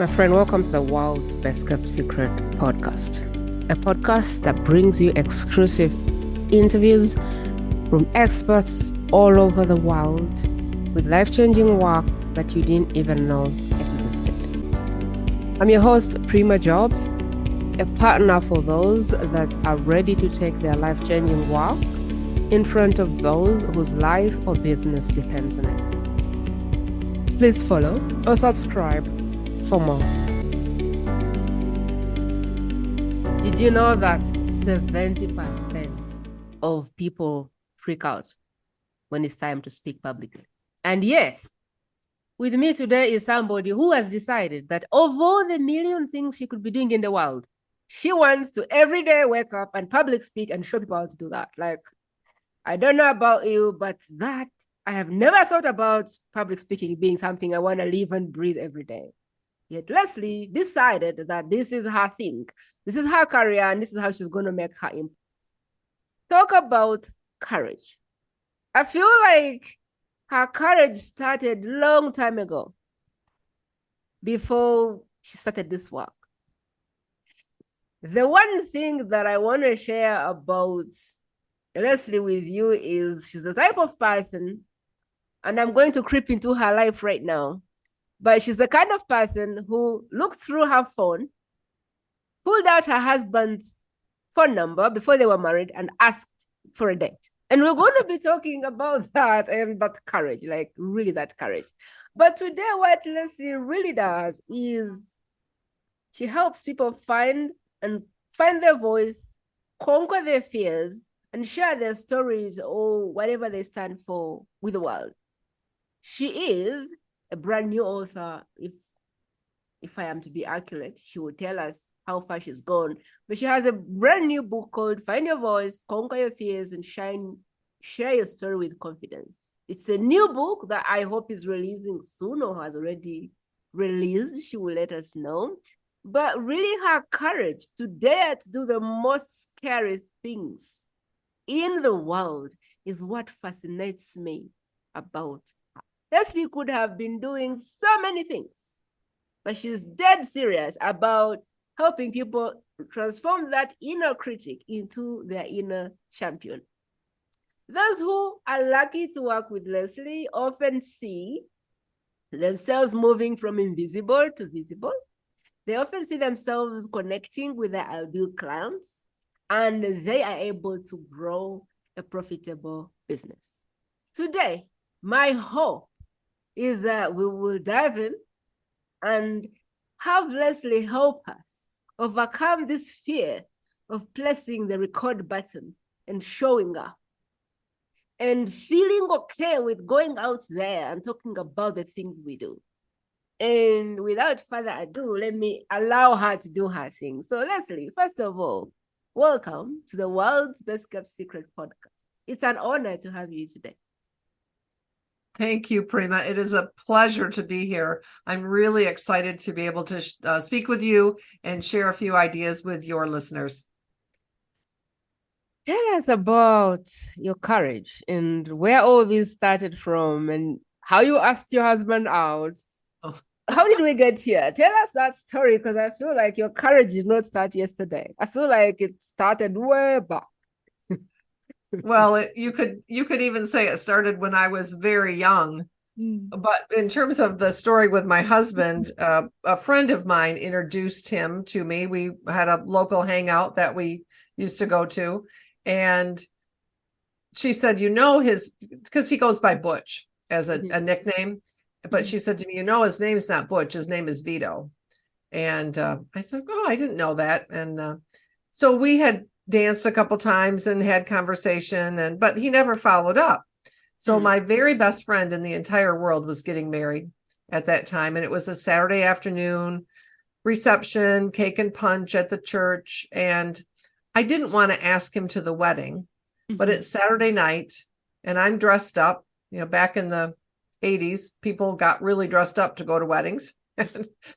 My friend, welcome to the world's best kept secret podcast, a podcast that brings you exclusive interviews from experts all over the world with life-changing work that you didn't even know existed. I'm your host, Prima Jobs, a partner for those that are ready to take their life-changing work in front of those whose life or business depends on it. Please follow or subscribe for more. Did you know that 70% of people freak out when it's time to speak publicly? And yes, with me today is somebody who has decided that of all the million things she could be doing in the world, she wants to every day wake up and public speak and show people how to do that. Like, I don't know about you, but that I have never thought about public speaking being something I want to live and breathe every day. Yet Leslie decided that this is her thing. This is her career, and this is how she's going to make her impact. Talk about courage. I feel like her courage started a long time ago, before she started this work. The one thing that I want to share about Leslie with you is she's the type of person, and I'm going to creep into her life right now, but she's the kind of person who looked through her phone, pulled out her husband's phone number before they were married, and asked for a date. And we're going to be talking about that and that courage, like really that courage. But today, what Leslie really does is she helps people find their voice, conquer their fears, and share their stories or whatever they stand for with the world. She is a brand new author. If I am to be accurate, she will tell us how far she's gone. But she has a brand new book called Find Your Voice, Conquer Your Fears, and Share Your Story with Confidence. It's a new book that I hope is releasing soon or has already released. She will let us know. But really, her courage to dare to do the most scary things in the world is what fascinates me about her. Leslie could have been doing so many things, but she's dead serious about helping people transform that inner critic into their inner champion. Those who are lucky to work with Leslie often see themselves moving from invisible to visible. They often see themselves connecting with their ideal clients, and they are able to grow a profitable business. Today, my hope is that we will dive in and have Leslie help us overcome this fear of pressing the record button and showing up and feeling okay with going out there and talking about the things we do. And without further ado, let me allow her to do her thing. So Leslie, first of all, welcome to the world's best kept secret podcast. It's an honor to have you today. Thank you, Prima. It is a pleasure to be here. I'm really excited to be able to speak with you and share a few ideas with your listeners. Tell us about your courage and where all this started from and how you asked your husband out. Oh. How did we get here? Tell us that story, because I feel like your courage did not start yesterday. I feel like it started way back. Well, you could even say it started when I was very young. But in terms of the story with my husband, a friend of mine introduced him to me. We had a local hangout that we used to go to. And she said, because he goes by Butch as a nickname. But she said to me, his name's not Butch. His name is Vito. And I said, oh, I didn't know that. And so we had danced a couple times and had conversation, but he never followed up. So my very best friend in the entire world was getting married at that time. And it was a Saturday afternoon reception, cake and punch at the church. And I didn't want to ask him to the wedding, but it's Saturday night and I'm dressed up. Back in the 80s, people got really dressed up to go to weddings.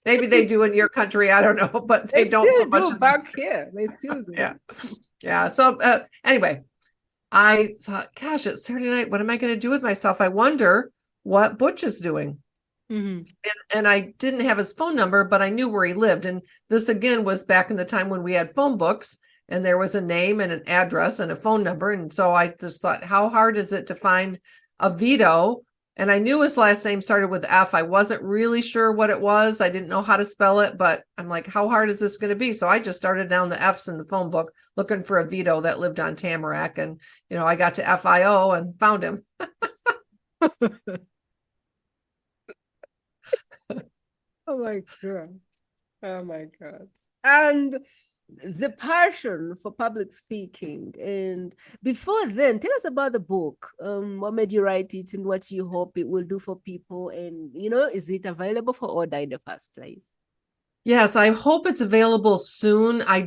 Maybe they do in your country, I don't know, but they don't so much back here. They still do. Yeah. So anyway, I thought, gosh, it's Saturday night. What am I going to do with myself? I wonder what Butch is doing. Mm-hmm. And I didn't have his phone number, but I knew where he lived. And this again was back in the time when we had phone books and there was a name and an address and a phone number. And so I just thought, how hard is it to find a Vito? And I knew his last name started with F. I wasn't really sure what it was. I didn't know how to spell it, but I'm like, how hard is this going to be? So I just started down the F's in the phone book looking for a Vito that lived on Tamarack. And, I got to FIO and found him. Oh my God. Oh my God. And the passion for public speaking. And before then, tell us about the book. What made you write it and what you hope it will do for people? And, is it available for order in the first place? Yes, I hope it's available soon. I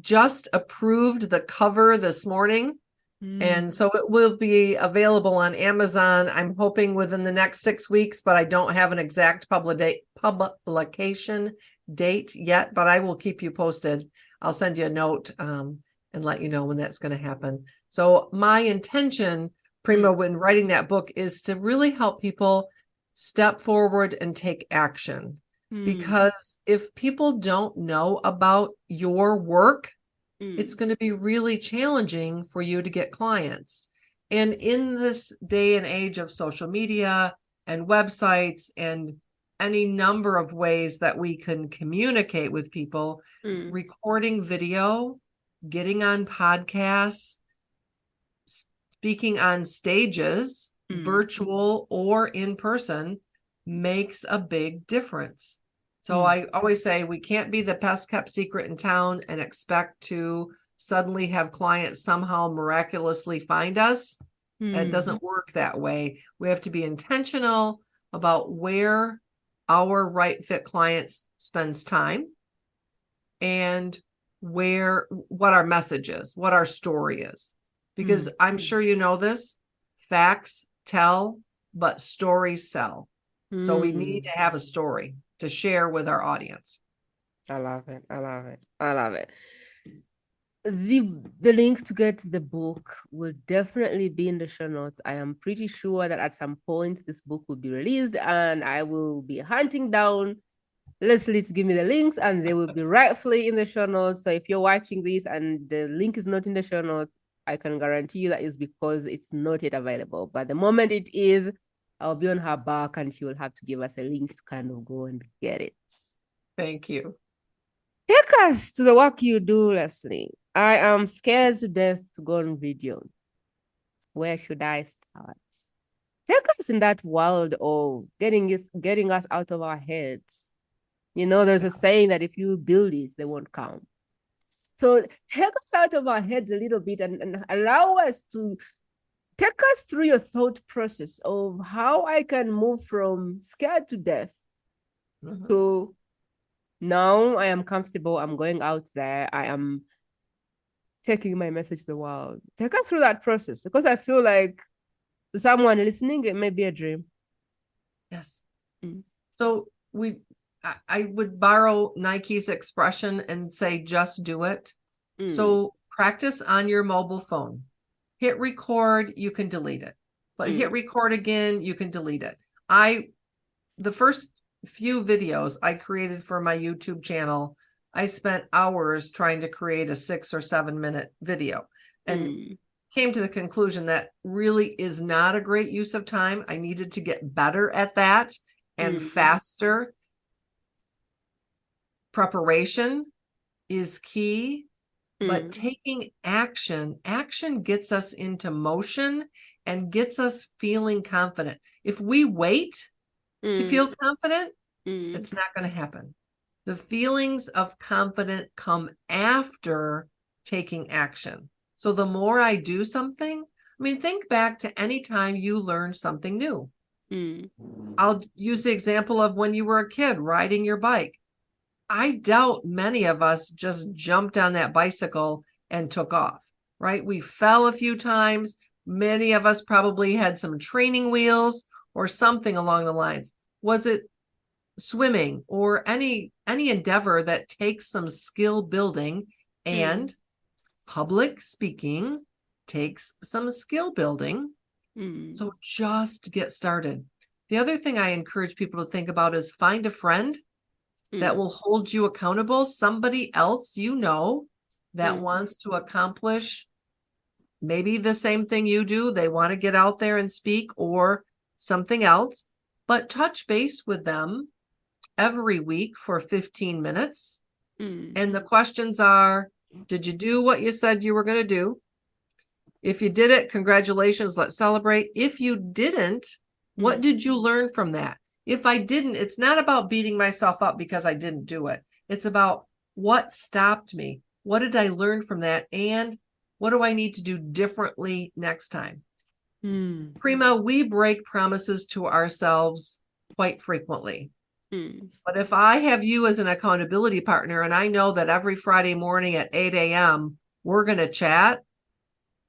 just approved the cover this morning. And so it will be available on Amazon. I'm hoping within the next 6 weeks, but I don't have an exact publication date yet, but I will keep you posted. I'll send you a note and let you know when that's going to happen. So my intention, Prima, when writing that book is to really help people step forward and take action. Because if people don't know about your work, it's going to be really challenging for you to get clients. And in this day and age of social media and websites and any number of ways that we can communicate with people, recording video, getting on podcasts, speaking on stages, virtual or in person, makes a big difference. So I always say we can't be the best kept secret in town and expect to suddenly have clients somehow miraculously find us. It doesn't work that way. We have to be intentional about where our right fit clients spends time and what our message is, what our story is. Because I'm sure you know this, facts tell, but stories sell. So we need to have a story to share with our audience. I love it. I love it. I love it. The link to get the book will definitely be in the show notes. I am pretty sure that at some point this book will be released and I will be hunting down Leslie to give me the links and they will be rightfully in the show notes. So if you're watching this and the link is not in the show notes, I can guarantee you that is because it's not yet available. But the moment it is, I'll be on her back and she will have to give us a link to kind of go and get it. Thank you. Take us to the work you do, Leslie. I am scared to death to go on video. Where should I start? Take us in that world of getting us out of our heads. There's a saying that if you build it, they won't come. So take us out of our heads a little bit and allow us to take us through your thought process of how I can move from scared to death to now I am comfortable. I'm going out there. I am taking my message to the world. Take us through that process because I feel like to someone listening, it may be a dream. Yes. So I would borrow Nike's expression and say, just do it. So practice on your mobile phone. Hit record, you can delete it. But hit record again, you can delete it. The first few videos I created for my YouTube channel, I spent hours trying to create a 6 or 7 minute video and came to the conclusion that really is not a great use of time. I needed to get better at that and faster. Preparation is key, but taking action gets us into motion and gets us feeling confident. If we wait to feel confident, it's not going to happen. The feelings of confidence come after taking action. So the more I do something, think back to any time you learned something new. I'll use the example of when you were a kid riding your bike. I doubt many of us just jumped on that bicycle and took off, right? We fell a few times. Many of us probably had some training wheels or something along the lines. Was it swimming or any endeavor that takes some skill building, and public speaking takes some skill building. So just get started. The other thing I encourage people to think about is find a friend that will hold you accountable, somebody else that wants to accomplish maybe the same thing you do. They want to get out there and speak or something else, but touch base with them every week for 15 minutes. And the questions are, did you do what you said you were going to do? If you did it, congratulations, let's celebrate. If you didn't, what did you learn from that? If I didn't, it's not about beating myself up because I didn't do it. It's about what stopped me. What did I learn from that? And what do I need to do differently next time? Prima, we break promises to ourselves quite frequently. But if I have you as an accountability partner, and I know that every Friday morning at 8 a.m., we're going to chat,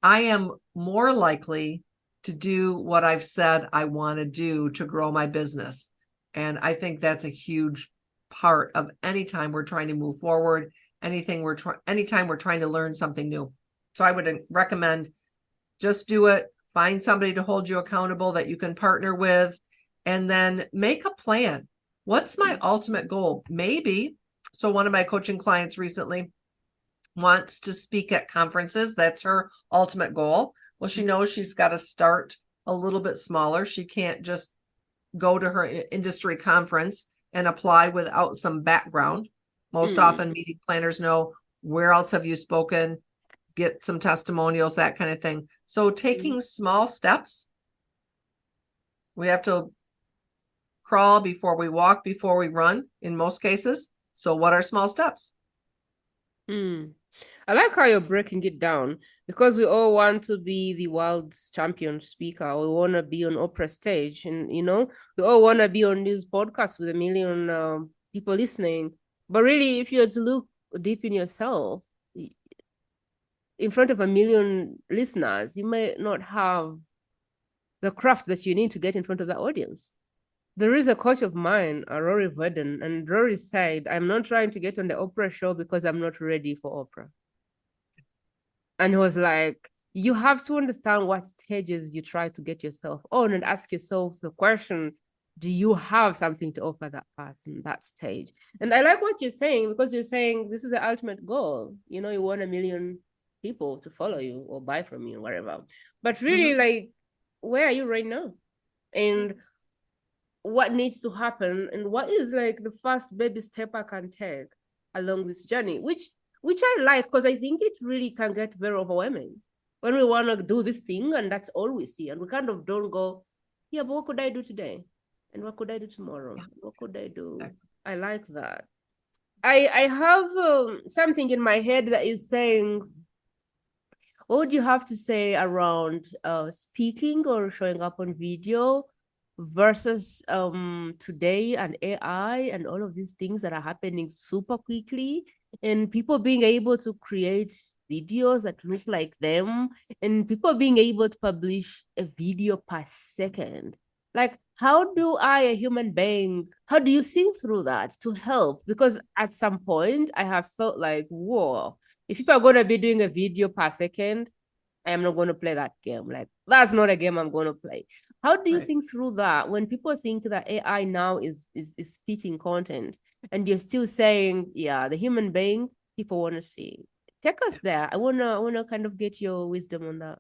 I am more likely to do what I've said I want to do to grow my business. And I think that's a huge part of any time we're trying to move forward, anytime we're trying to learn something new. So I would recommend just do it. Find somebody to hold you accountable that you can partner with, and then make a plan. What's my ultimate goal? Maybe. So one of my coaching clients recently wants to speak at conferences. That's her ultimate goal. Well, she knows she's got to start a little bit smaller. She can't just go to her industry conference and apply without some background. Most often meeting planners know, where else have you spoken? Get some testimonials, that kind of thing. So taking small steps. We have to crawl before we walk, before we run in most cases. So what are small steps? I like how you're breaking it down, because we all want to be the world's champion speaker. We want to be on Oprah stage, and we all want to be on these podcasts with 1 million people listening. But really, if you were to look deep in yourself, in front of 1 million listeners, you may not have the craft that you need to get in front of that audience. There is a coach of mine, Rory Verdon, and Rory said, I'm not trying to get on the Oprah show because I'm not ready for Oprah. And he was like, you have to understand what stages you try to get yourself on, and ask yourself the question, do you have something to offer that person, that stage? And I like what you're saying, because you're saying this is the ultimate goal. You want 1 million people to follow you or buy from you, whatever. But really, like, where are you right now? And what needs to happen? And what is like the first baby step I can take along this journey? Which I like, because I think it really can get very overwhelming when we want to do this thing and that's all we see. And we kind of don't go, yeah, but what could I do today? And what could I do tomorrow? What could I do? I like that. I have something in my head that is saying, what would you have to say around speaking or showing up on video versus today and AI and all of these things that are happening super quickly, and people being able to create videos that look like them, and people being able to publish a video per second? Like, how do I, a human being, how do you think through that to help? Because at some point I have felt like, whoa, if people are going to be doing a video per second, I am not going to play that game. Like, that's not a game I'm going to play. How do you think through that when people think that AI now is spitting content, and you're still saying, yeah, the human being people want to see? Take us there. I wanna kind of get your wisdom on that.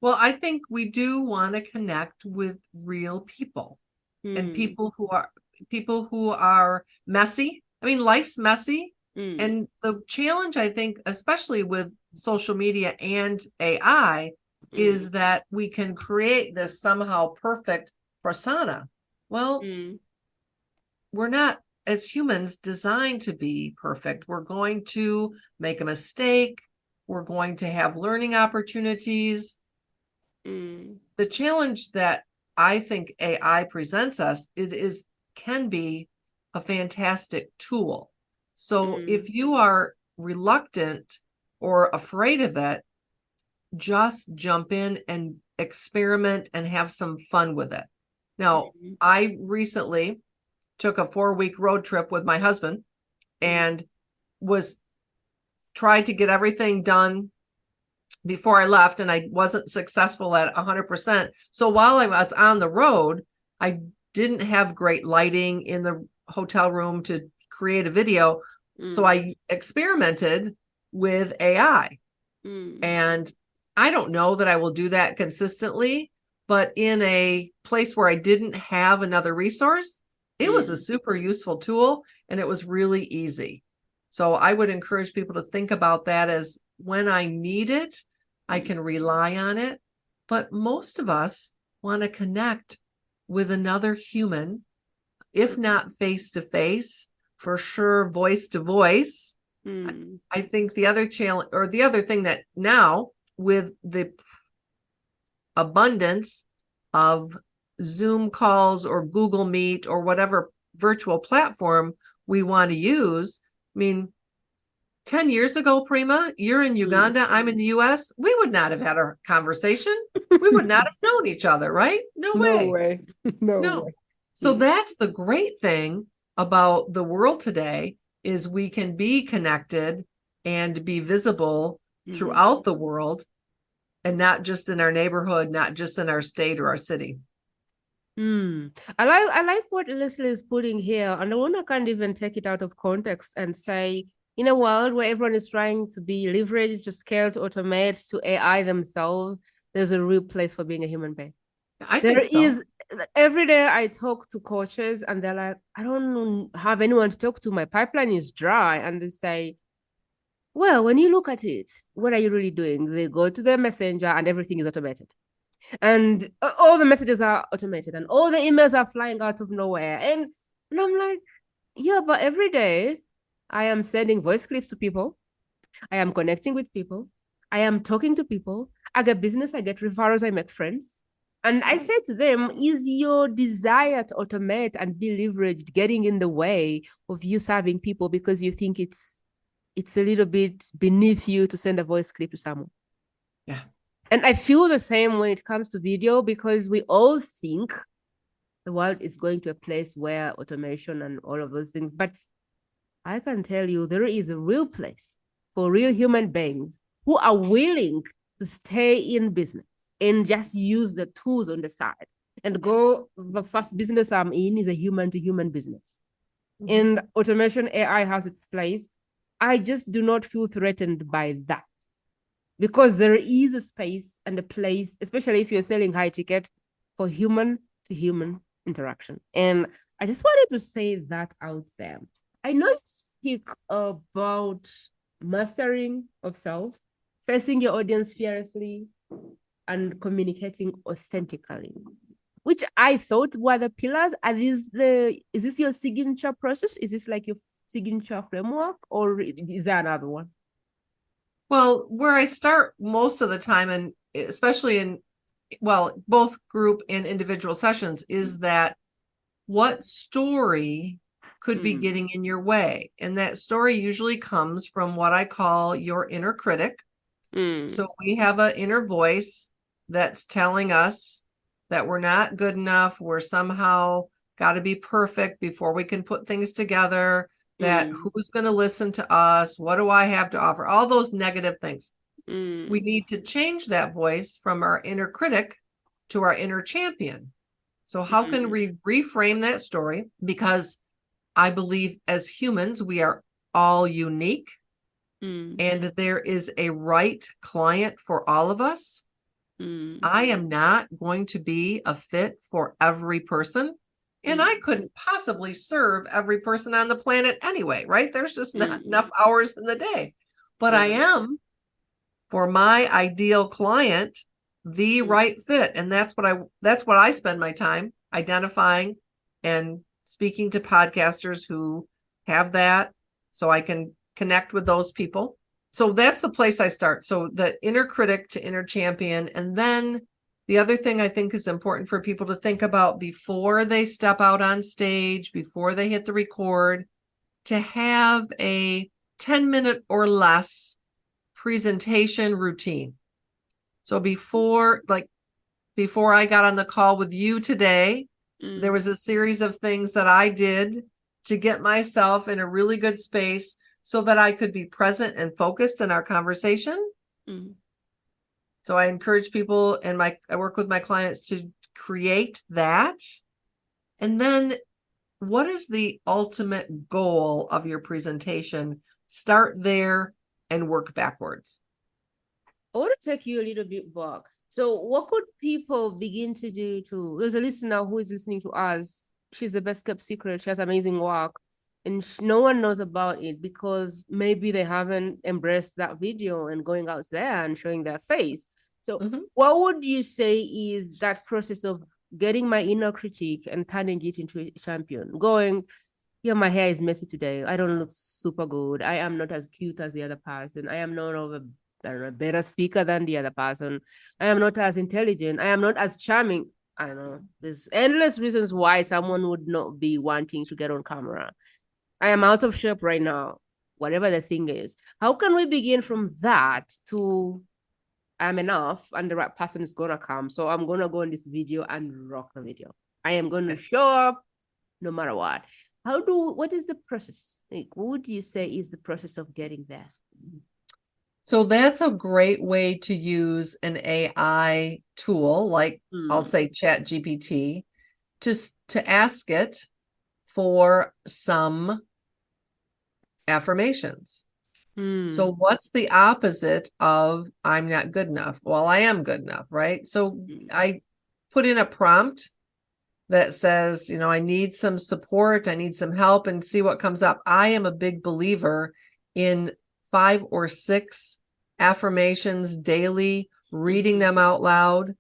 Well, I think we do want to connect with real people and people who are messy. I mean, life's messy. And the challenge, I think, especially with social media and AI, is that we can create this somehow perfect persona. Well, we're not, as humans, designed to be perfect. We're going to make a mistake. We're going to have learning opportunities. The challenge that I think AI presents us, can be a fantastic tool. So if you are reluctant or afraid of it, just jump in and experiment and have some fun with it. Now, I recently took a 4-week road trip with my husband and tried to get everything done before I left, and I wasn't successful at 100%. So while I was on the road, I didn't have great lighting in the hotel room to create a video. So I experimented with AI. And I don't know that I will do that consistently, but in a place where I didn't have another resource, it was a super useful tool and it was really easy. So I would encourage people to think about that as when I need it, I can rely on it. But most of us want to connect with another human, if not face to face, for sure, voice to voice. I think the other challenge, or the other thing that now with the abundance of Zoom calls or Google Meet or whatever virtual platform we want to use, I mean, 10 years ago, Prima, you're in Uganda, I'm in the US, we would not have had a conversation. We would not have known each other, right? No way. No way. So that's the great thing about the world today is we can be connected and be visible throughout the world and not just in our neighborhood, not just in our state or our city. I like what Leslie is putting here, and I want to kind of even take it out of context and say, in a world where everyone is trying to be leveraged, to scale, to automate, to AI themselves, there's a real place for being a human being. I think so. Every day I talk to coaches and they're like, I don't have anyone to talk to. My pipeline is dry. And they say, well, when you look at it, what are you really doing? They go to their messenger and everything is automated. And all the messages are automated and all the emails are flying out of nowhere. And I'm like, yeah, but every day I am sending voice clips to people. I am connecting with people. I am talking to people. I get business, I get referrals, I make friends. And I say to them, is your desire to automate and be leveraged getting in the way of you serving people because you think it's a little bit beneath you to send a voice clip to someone? Yeah. And I feel the same when it comes to video because we all think the world is going to a place where automation and all of those things. But I can tell you there is a real place for real human beings who are willing to stay in business and just use the tools on the side and go, the first business I'm in is a human to human business. And automation AI has its place. I just do not feel threatened by that because there is a space and a place, especially if you're selling high ticket, for human to human interaction. And I just wanted to say that out there. I know you speak about mastering of self, facing your audience fearlessly, and communicating authentically, which I thought were the pillars. Is this your signature process? Is this like your signature framework, or is there another one? Well, where I start most of the time, and especially in, well, both group and individual sessions, is that what story could be getting in your way? And that story usually comes from what I call your inner critic. So we have an inner voice that's telling us that we're not good enough. We're somehow got to be perfect before we can put things together, that who's going to listen to us? What do I have to offer? All those negative things. We need to change that voice from our inner critic to our inner champion. So how can we reframe that story? Because I believe as humans, we are all unique. And there is a right client for all of us. I am not going to be a fit for every person. And I couldn't possibly serve every person on the planet anyway, right? There's just not enough hours in the day. But I am, for my ideal client, the right fit. And that's what I spend my time identifying and speaking to podcasters who have that, so I can connect with those people. So that's the place I start. So the inner critic to inner champion. And then the other thing I think is important for people to think about before they step out on stage, before they hit the record, to have a 10-minute or less presentation routine. So before I got on the call with you today, there was a series of things that I did to get myself in a really good space so that I could be present and focused in our conversation. So I encourage people, and I work with my clients to create that And then what is the ultimate goal of your presentation? Start there and work backwards. I want to take you a little bit back. So, what could people begin to do to? There's a listener who is listening to us. She's the best kept secret. She has amazing work, and no one knows about it because maybe they haven't embraced that video and going out there and showing their face. So, what would you say is that process of getting my inner critique and turning it into a champion? Going, yeah, my hair is messy today. I don't look super good. I am not as cute as the other person. I am not of a better speaker than the other person. I am not as intelligent. I am not as charming. I don't know. There's endless reasons why someone would not be wanting to get on camera. I am out of shape right now, whatever the thing is. How can we begin from that to I'm enough and the right person is going to come? So I'm going to go in this video and rock the video. I am going to show up no matter what. What is the process? Like, what would you say is the process of getting there? So that's a great way to use an AI tool, like I'll say Chat GPT, to ask it for some affirmations. So what's the opposite of I'm not good enough? Well, I am good enough, right? So I put in a prompt that says, I need some support, I need some help, and see what comes up. I am a big believer in 5 or 6 affirmations daily, reading them out loud.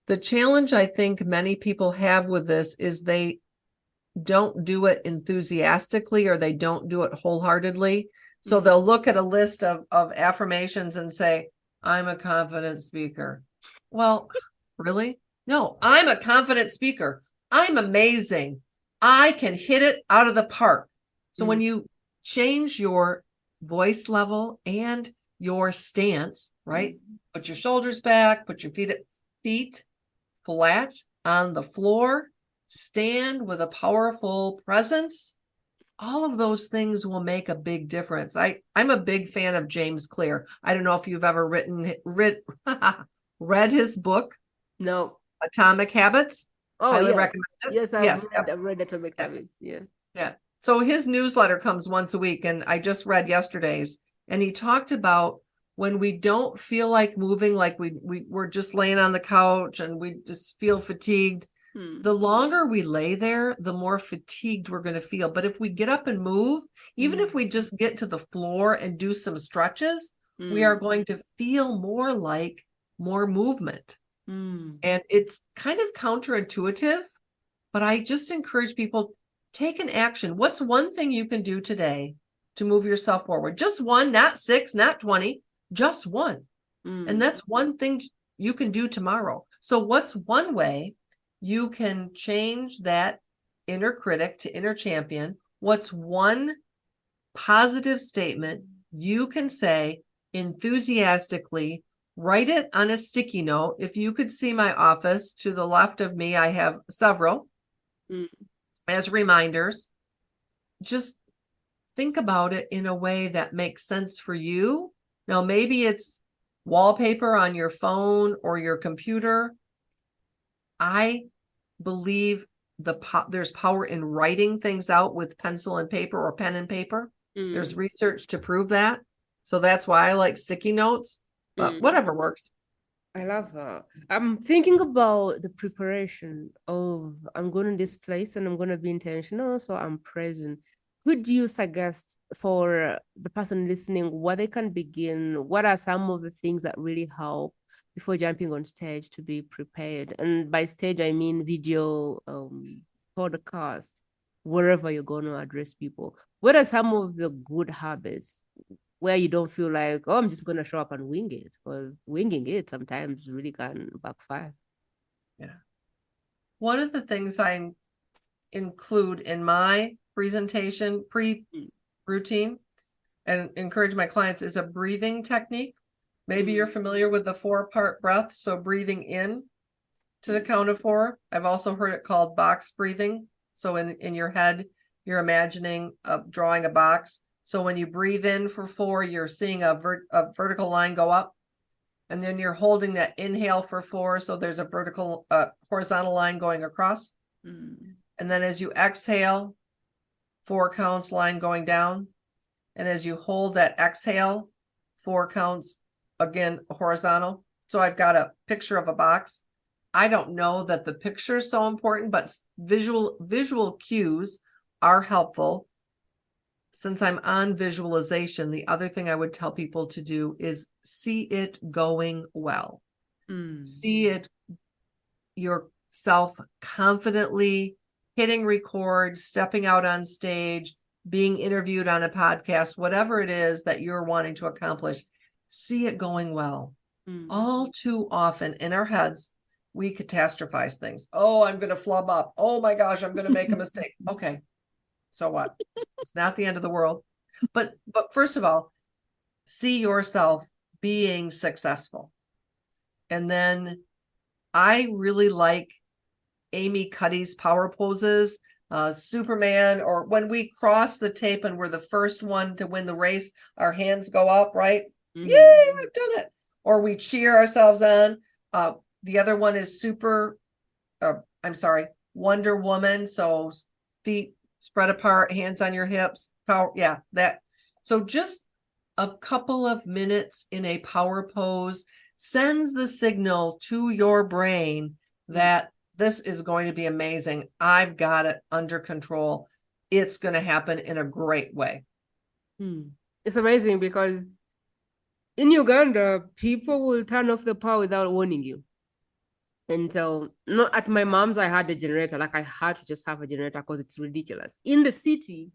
The challenge I think many people have with this is they don't do it enthusiastically, or they don't do it wholeheartedly. So they'll look at a list of affirmations and say, I'm a confident speaker. Well, really? No, I'm a confident speaker. I'm amazing. I can hit it out of the park. So when you change your voice level and your stance, right? Put your shoulders back, put your feet flat on the floor, stand with a powerful presence. All of those things will make a big difference. I'm a big fan of James Clear. I don't know if you've ever read his book. No. Atomic Habits. Oh, highly yes. recommend it. Yes, I've read Atomic Habits. Yeah. Yeah. So his newsletter comes once a week, and I just read yesterday's, and he talked about when we don't feel like moving, like we're just laying on the couch and we just feel fatigued. The longer we lay there, the more fatigued we're going to feel. But if we get up and move, even if we just get to the floor and do some stretches, we are going to feel more movement. And it's kind of counterintuitive, but I just encourage people, take an action. What's one thing you can do today to move yourself forward? Just one, not 6, not 20, just one. And that's one thing you can do tomorrow. So what's one way you can change that inner critic to inner champion? What's one positive statement you can say enthusiastically? Write it on a sticky note. If you could see my office to the left of me, I have several as reminders. Just think about it in a way that makes sense for you. Now, maybe it's wallpaper on your phone or your computer. I believe there's power in writing things out with pencil and paper or pen and paper. There's research to prove that. So that's why I like sticky notes, but whatever works. I love that. I'm thinking about the preparation of I'm going to this place and I'm going to be intentional, so I'm present. Could you suggest for the person listening what they can begin? What are some of the things that really help before jumping on stage to be prepared? And by stage, I mean video, podcast, wherever you're going to address people. What are some of the good habits where you don't feel like, oh, I'm just going to show up and wing it? Because winging it sometimes really can backfire. Yeah. One of the things I include in my presentation routine and encourage my clients is a breathing technique. Maybe you're familiar with the 4-part breath. So breathing in to the count of 4. I've also heard it called box breathing. So in your head, you're imagining drawing a box. So when you breathe in for 4, you're seeing a vertical line go up. And then you're holding that inhale for 4. So there's a horizontal line going across. And then as you exhale, 4 counts, line going down. And as you hold that exhale, 4 counts, again, horizontal. So I've got a picture of a box. I don't know that the picture is so important, but visual cues are helpful. Since I'm on visualization, the other thing I would tell people to do is see it going well. See it yourself confidently hitting record, stepping out on stage, being interviewed on a podcast, whatever it is that you're wanting to accomplish, see it going well. All too often in our heads, we catastrophize things. Oh, I'm going to flub up. Oh my gosh, I'm going to make a mistake. Okay. So what? It's not the end of the world. But first of all, see yourself being successful. And then I really like Amy Cuddy's power poses, Superman, or when we cross the tape and we're the first one to win the race, our hands go up, right? Yay, I've done it. Or we cheer ourselves on. The other one is Wonder Woman. So feet spread apart, hands on your hips. Power, yeah, that. So just a couple of minutes in a power pose sends the signal to your brain that this is going to be amazing. I've got it under control. It's going to happen in a great way. It's amazing because in Uganda, people will turn off the power without warning you. And so, not at my mom's, I had a generator. Like I had to just have a generator because it's ridiculous. In the city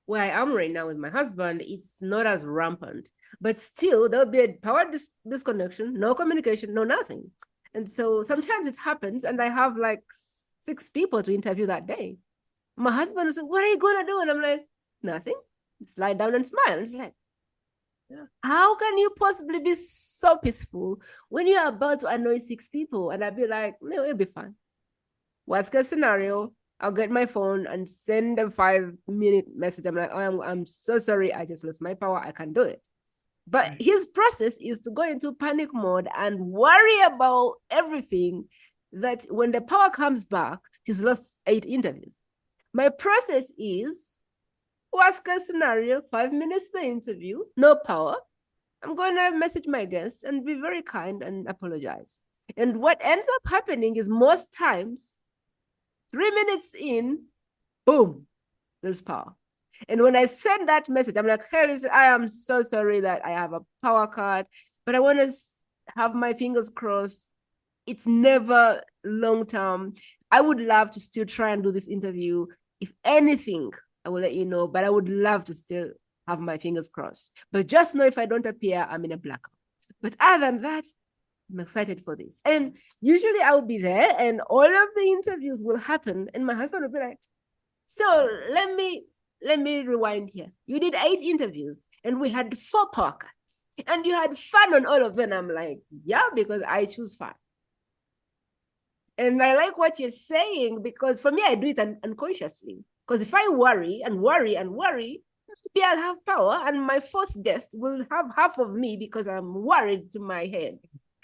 where I am right now with my husband, it's not as rampant. But still, there'll be a power disconnection, no communication, no nothing. And so sometimes it happens, and I have like 6 people to interview that day. My husband was like, "What are you going to do?" And I'm like, "Nothing. Just lie down and smile." And it's like, how can you possibly be so peaceful when you're about to annoy 6 people? And I'd be like, no, it'll be fine. Worst case scenario, I'll get my phone and send a 5-minute message. I'm like, oh, I'm so sorry. I just lost my power. I can't do it. But his process is to go into panic mode and worry about everything, that when the power comes back, he's lost 8 interviews. My process is, worst case scenario, 5 minutes the interview, no power. I'm going to message my guests and be very kind and apologize. And what ends up happening is most times, 3 minutes in, boom, there's power. And when I send that message, I'm like, hey, listen, I am so sorry that I have a power cut, but I want to have my fingers crossed. It's never long term. I would love to still try and do this interview. If anything, I will let you know, but I would love to still have my fingers crossed. But just know if I don't appear, I'm in a blackout. But other than that, I'm excited for this. And usually I will be there and all of the interviews will happen. And my husband will be like, so let me rewind here. You did 8 interviews and we had 4 power cuts and you had fun on all of them. I'm like, yeah, because I choose fun. And I like what you're saying, because for me, I do it unconsciously. Because if I worry and worry and worry, maybe I'll have power and my 4th guest will have half of me because I'm worried to my head.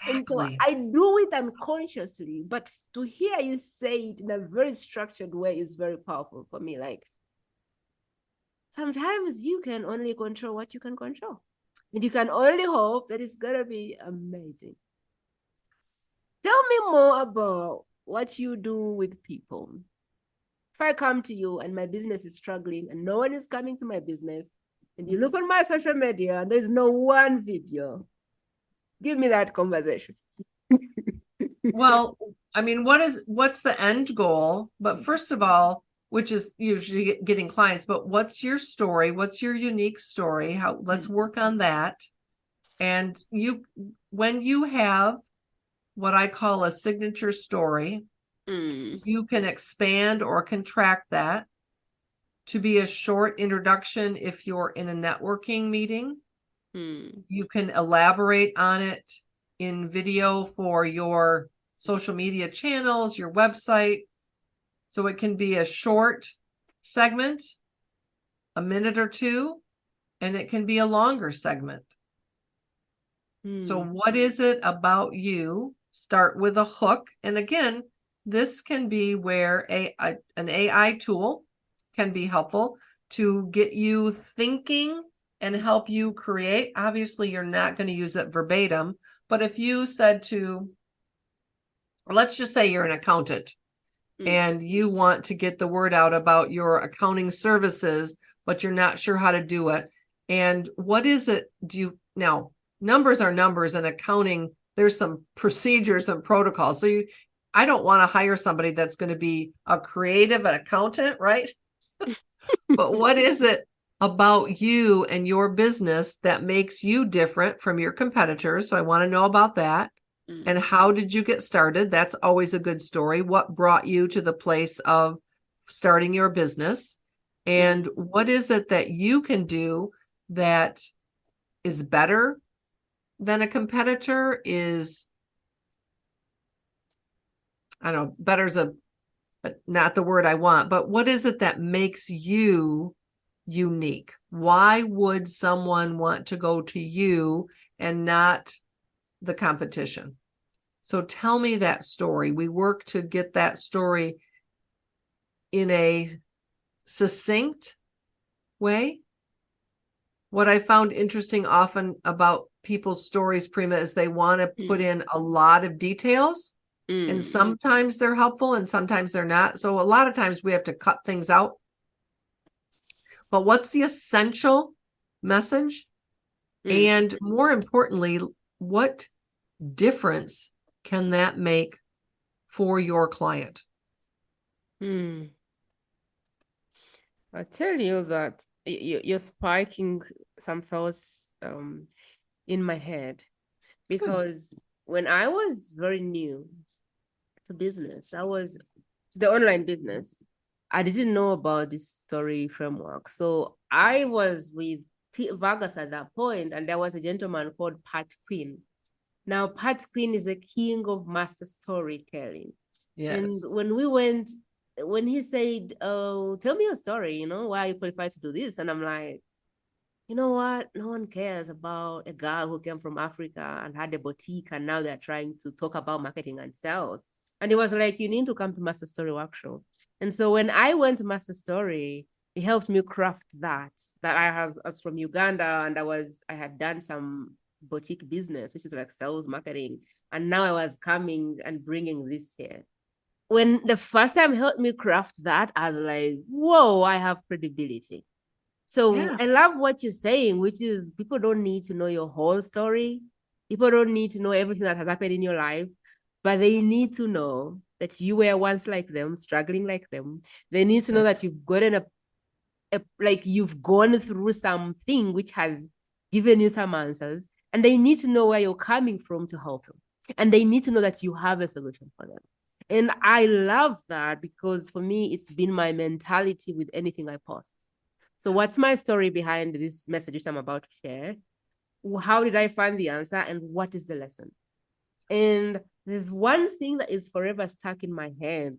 Exactly. And so I do it unconsciously, but to hear you say it in a very structured way is very powerful for me. Like, sometimes you can only control what you can control. And you can only hope that it's going to be amazing. Tell me more about what you do with people. If I come to you and my business is struggling and no one is coming to my business, and you look on my social media and there's no one video, give me that conversation. Well, I mean, what's the end goal? But first of all, which is usually getting clients, but what's your story? What's your unique story? Let's work on that. And when you have what I call a signature story, you can expand or contract that to be a short introduction. If you're in a networking meeting, you can elaborate on it in video for your social media channels, your website. So it can be a short segment, a minute or 2, and it can be a longer segment. So what is it about you? Start with a hook. And again, this can be where an AI tool can be helpful to get you thinking and help you create. Obviously, you're not going to use it verbatim, but if you said to, let's just say you're an accountant and you want to get the word out about your accounting services, but you're not sure how to do it. And what is it? Now, numbers are numbers, and accounting, there's some procedures and protocols. So I don't want to hire somebody that's going to be a creative accountant, right? But what is it about you and your business that makes you different from your competitors? So I want to know about that. And how did you get started? That's always a good story. What brought you to the place of starting your business? And what is it that you can do that is better than a competitor? I don't know, better's not the word I want, but what is it that makes you unique? Why would someone want to go to you and not the competition? So tell me that story. We work to get that story in a succinct way. What I found interesting often about people's stories, Prima, is they want to put in a lot of details. And sometimes they're helpful and sometimes they're not. So a lot of times we have to cut things out. But what's the essential message? And more importantly, what difference can that make for your client? I tell you that you're spiking some thoughts in my head, because when I was very new to business, to the online business, I didn't know about this story framework. So I was with Vargas at that point, and there was a gentleman called Pat Quinn. Now, Pat Quinn is the king of master storytelling. Yes. And when he said, "Oh, tell me your story, why are you qualified to do this?" And I'm like, you know what? No one cares about a girl who came from Africa and had a boutique, and now they're trying to talk about marketing and sales. And it was like, you need to come to Master Story Workshop. And so when I went to Master Story, it helped me craft that I was from Uganda, and I had done some boutique business, which is like sales marketing. And now I was coming and bringing this here. When the first time helped me craft that, I was like, whoa, I have credibility. So I love what you're saying, which is people don't need to know your whole story. People don't need to know everything that has happened in your life, but they need to know that you were once like them, struggling like them. They need to know that you've gotten you've gone through something which has given you some answers, and they need to know where you're coming from to help them. And they need to know that you have a solution for them. And I love that, because for me, it's been my mentality with anything I post. So what's my story behind this message I'm about to share? How did I find the answer, and what is the lesson? And there's one thing that is forever stuck in my head,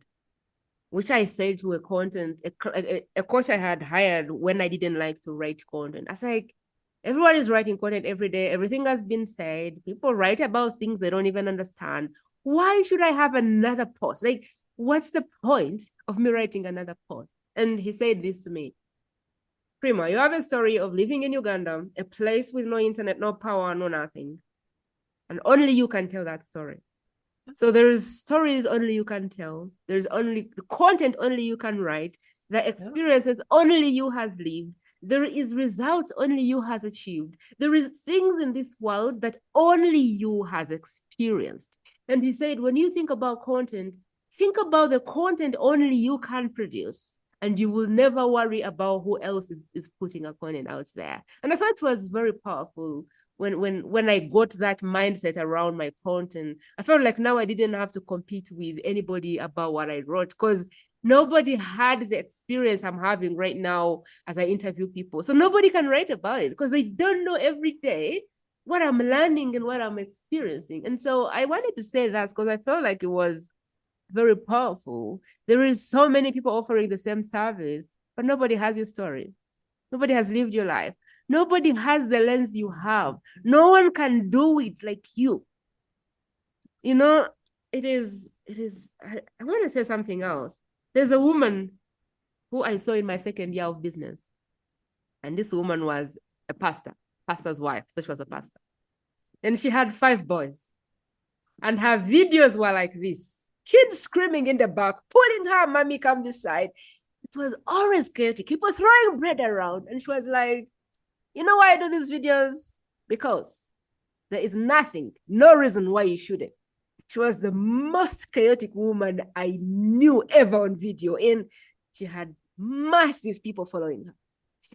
which I said to a coach I had hired when I didn't like to write content. I was like, everyone is writing content every day. Everything has been said. People write about things they don't even understand. Why should I have another post? Like, what's the point of me writing another post? And he said this to me: Prima, you have a story of living in Uganda, a place with no internet, no power, no nothing. And only you can tell that story. So there's stories only you can tell. There's only the content only you can write. The experiences only you has lived. There is results only you has achieved. There is things in this world that only you has experienced. And he said, when you think about content, think about the content only you can produce, and you will never worry about who else is putting a content out there. And I thought it was very powerful when I got that mindset around my content. I felt like now I didn't have to compete with anybody about what I wrote, because nobody had the experience I'm having right now as I interview people. So nobody can write about it, because they don't know every day what I'm learning and what I'm experiencing. And so I wanted to say that because I felt like it was very powerful. There is so many people offering the same service, but nobody has your story. Nobody has lived your life. Nobody has the lens you have. No one can do it like you. It is I want to say something else. There's a woman who I saw in my second year of business. And this woman was a pastor's wife. So she was a pastor. And she had 5 boys. And her videos were like this. Kids screaming in the back, pulling her, mommy, come this side. It was always chaotic. People throwing bread around. And she was like, you know why I do these videos? Because there is nothing, no reason why you shouldn't. She was the most chaotic woman I knew ever on video. And she had massive people following her.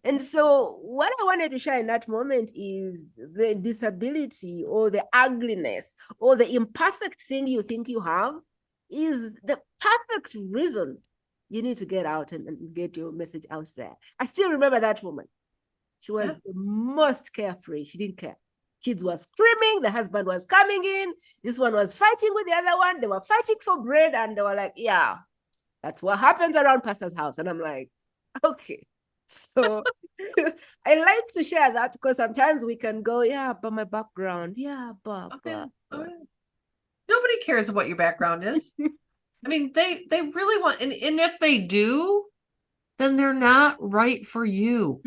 And so what I wanted to share in that moment is the disability or the ugliness or the imperfect thing you think you have is the perfect reason you need to get out and get your message out there. I still remember that woman. She was the most carefree. She didn't care. Kids were screaming. The husband was coming in. This one was fighting with the other one. They were fighting for bread. And they were like, yeah, that's what happens around pastor's house. And I'm like, okay. So I like to share that because sometimes we can go, yeah, but my background. Yeah, but. Okay. Nobody cares what your background is. I mean, they really want, and if they do, then they're not right for you.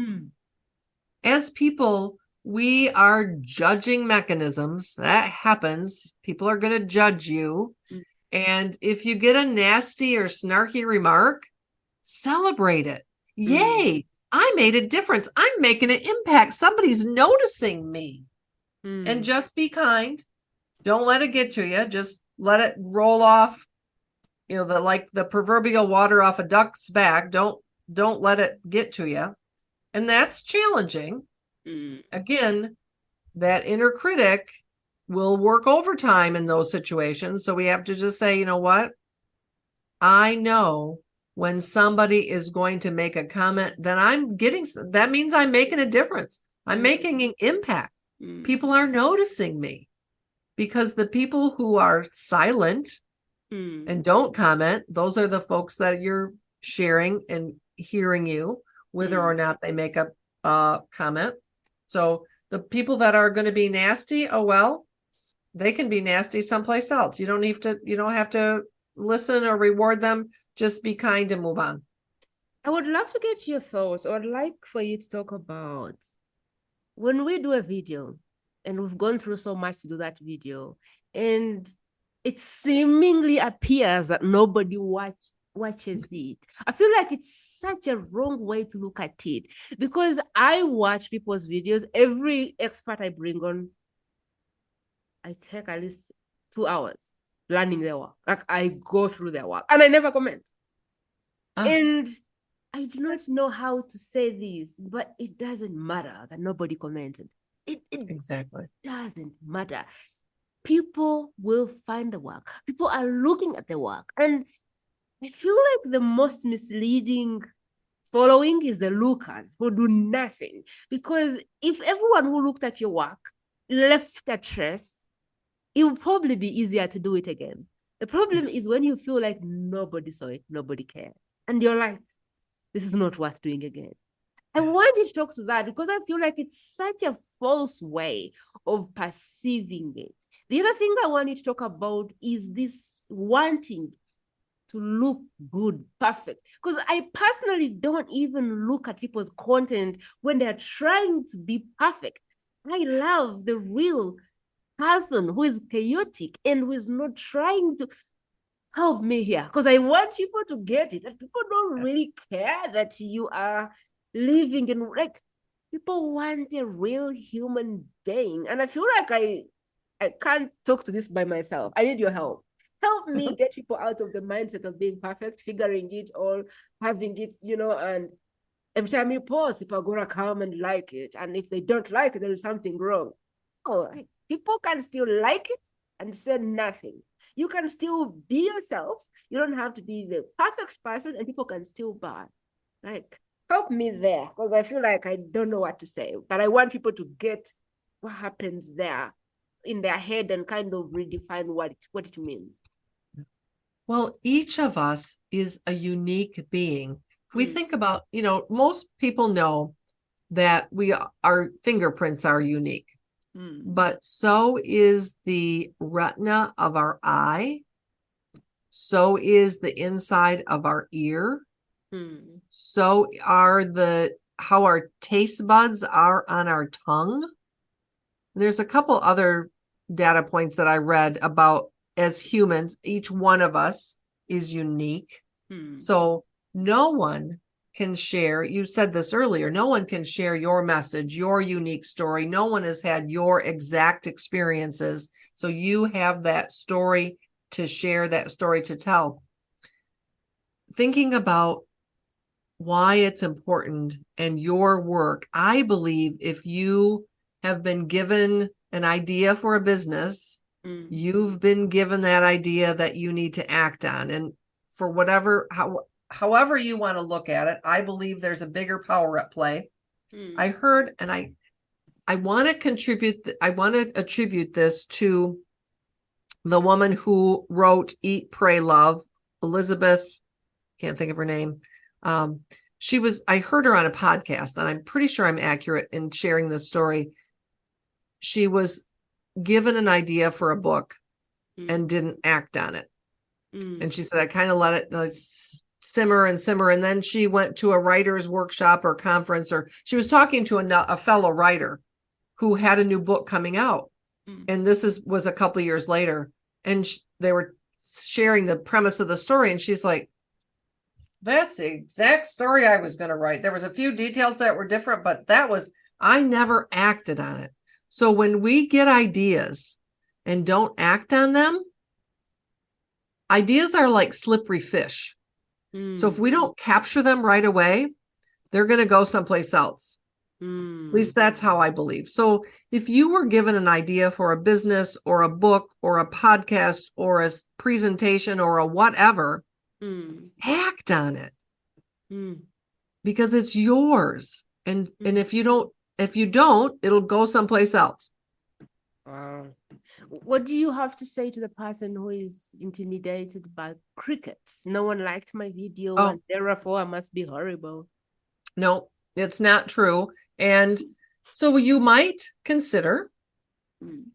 As people, we are judging mechanisms. That happens. People are going to judge you. And if you get a nasty or snarky remark, celebrate it. Yay, I made a difference. I'm making an impact. Somebody's noticing me. And just be kind. Don't let it get to you. Just let it roll off. You know, like the proverbial water off a duck's back. Don't let it get to you. And that's challenging. Again, that inner critic will work overtime in those situations. So we have to just say, you know what? I know when somebody is going to make a comment, then that means I'm making a difference. I'm making an impact. People are noticing me, because the people who are silent and don't comment, those are the folks that you're sharing and hearing you, whether or not they make a comment. So the people that are going to be nasty, oh, well, they can be nasty someplace else. You don't have to listen or reward them. Just be kind and move on. I would love to get your thoughts, or I'd like for you to talk about when we do a video and we've gone through so much to do that video, and it seemingly appears that nobody watches it. I feel like it's such a wrong way to look at it, because I watch people's videos. Every expert I bring on, I take at least 2 hours learning their work. Like, I go through their work and I never comment. And I do not know how to say this, but it doesn't matter that nobody commented. It exactly doesn't matter. People will find the work. People are looking at the work. And I feel like the most misleading following is the lookers who do nothing. Because if everyone who looked at your work left a trace, it would probably be easier to do it again. The problem is when you feel like nobody saw it, nobody cared. And you're like, this is not worth doing again. I want you to talk to that, because I feel like it's such a false way of perceiving it. The other thing I want you to talk about is this wanting to look good, perfect. Because I personally don't even look at people's content when they're trying to be perfect. I love the real person who is chaotic and who is not trying to help me here, because I want people to get it. And people don't really care that you are living in, like, people want a real human being. And I feel like I can't talk to this by myself. I need your help. Help me get people out of the mindset of being perfect, figuring it all, having it, and every time you post, people are gonna come and like it. And if they don't like it, there is something wrong. Oh, people can still like it and say nothing. You can still be yourself. You don't have to be the perfect person, and people can still buy. Like, help me there, because I feel like I don't know what to say, but I want people to get what happens there in their head and kind of redefine what it means. Well, each of us is a unique being. If we think about, most people know that our fingerprints are unique, but so is the retina of our eye, So is the inside of our ear. Hmm. So are how our taste buds are on our tongue. There's a couple other data points that I read about as humans, each one of us is unique. Hmm. So no one can share, you said this earlier, no one can share your message, your unique story. No one has had your exact experiences. So you have that story to share, that story to tell. Thinking about why it's important and your work, I believe if you have been given an idea for a business, you've been given that idea that you need to act on. And for however you want to look at it, I believe there's a bigger power at play. I heard, and I want to attribute this to the woman who wrote Eat, Pray, Love, Elizabeth, can't think of her name. I heard her on a podcast, and I'm pretty sure I'm accurate in sharing this story. She was given an idea for a book and didn't act on it. And she said, I kind of let it simmer and simmer. And then she went to a writer's workshop or conference, or she was talking to a fellow writer who had a new book coming out. And this was a couple of years later. And they were sharing the premise of the story. And she's like, that's the exact story I was going to write. There was a few details that were different, but I never acted on it. So when we get ideas and don't act on them, ideas are like slippery fish. So if we don't capture them right away, they're going to go someplace else. At least that's how I believe. So if you were given an idea for a business or a book or a podcast or a presentation or a whatever, act on it because it's yours. And if you don't, it'll go someplace else. Wow. What do you have to say to the person who is intimidated by crickets? No one liked my video, and therefore I must be horrible. No, it's not true. And so you might consider